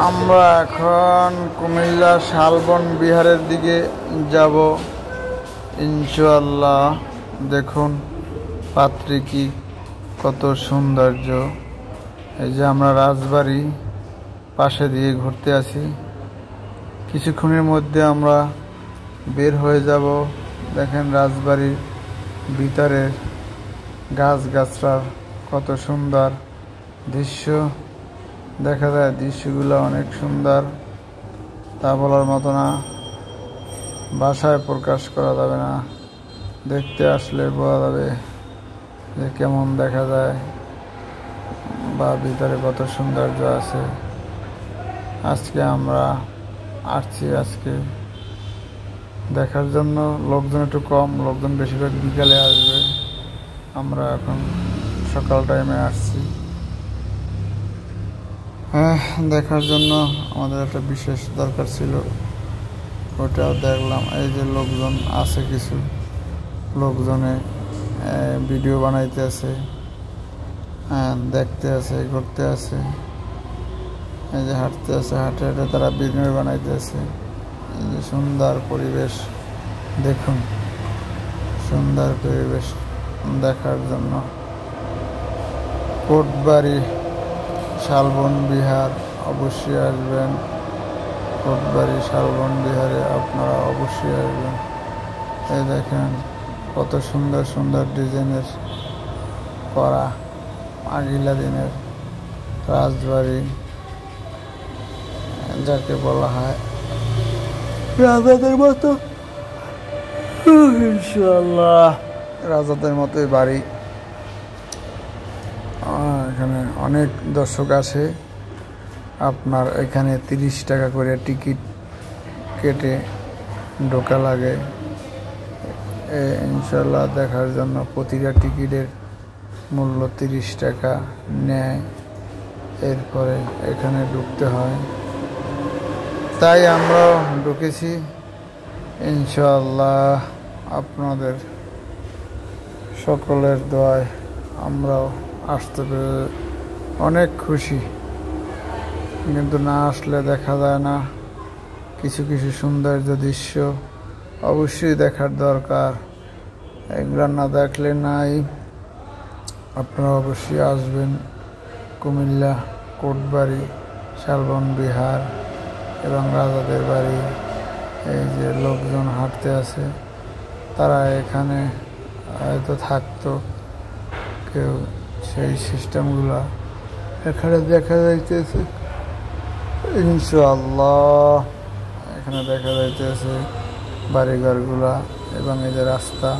আমরা এখন কুমিল্লা শালবন বিহারের দিকে যাব ইনশাআল্লাহ। দেখুন পাত্রী কি কত সৌন্দর্য। এই যে আমরা রাজবাড়ি পাশে দিয়ে ঘুরতে আছি, কিছুক্ষণের মধ্যে আমরা বের হয়ে যাব। দেখেন রাজবাড়ির ভিতরের গাছগাছড়ার কত সুন্দর দৃশ্য দেখা যায়। দৃশ্যগুলো অনেক সুন্দর, তা বলার মতো না, ভাষায় প্রকাশ করা যাবে না। দেখতে আসলে বোঝা যাবে যে কেমন দেখা যায় বা ভিতরে কত সৌন্দর্য আছে। আজকে আমরা আসছি দেখার জন্য। লোকজন একটু কম, লোকজন বেশিরভাগ বিকালে আসবে। আমরা এখন সকাল টাইমে আসছি। হ্যাঁ, দেখার জন্য আমাদের একটা বিশেষ দরকার ছিল, ওটাও দেখলাম। এই যে লোকজন আছে, কিছু লোকজনে ভিডিও বানাইতে আছে, দেখতে আছে, ঘুরতে আছে, এই যে হাঁটতে আছে, হাঁটে হাঁটে তারা ভিডিও বানাইতে আছে। এই যে সুন্দর পরিবেশ, দেখুন সুন্দর পরিবেশ দেখার জন্য। কোটবাড়ি শালবন বিহার অবশ্যই আসবেন। কোটবাড়ি শালবন বিহারে আপনারা অবশ্যই আসবেন। এই দেখেন কত সুন্দর সুন্দর ডিজাইনের করা আগিলা দিনের রাজবাড়ি, যাকে বলা হয় রাজাদের মতো। ইনশাআল্লাহ রাজাদের মতোই বাড়ি। এখানে অনেক দর্শক আসে। আপনার এখানে 30 টাকা করে টিকিট কেটে ঢোকা লাগে ইনশাআল্লাহ দেখার জন্য। প্রতিটা টিকিটের মূল্য 30 টাকা নেয়, এরপরে এখানে ঢুকতে হয়। তাই আমরাও ঢুকেছি ইনশাআল্লাহ। আপনাদের সকলের দোয়ায় আমরাও আসতে পেরে অনেক খুশি। কিন্তু না আসলে দেখা যায় না, কিছু কিছু সৌন্দর্য দৃশ্য অবশ্যই দেখার দরকার। এগুলো না দেখলে নাই। আপনারা অবশ্যই আসবেন কুমিল্লা কোটবাড়ি শালবন বিহার এবং রাজাদের বাড়ি। এই যে লোকজন হাঁটতে আছে, তারা এখানে হয়তো থাকতো কেউ, সেই সিস্টেমগুলো এখানে দেখা যাইতেছে ইনশাআল্লাহ। এখানে দেখা যাইতেছে বাড়িঘরগুলা এবং এই যে রাস্তা।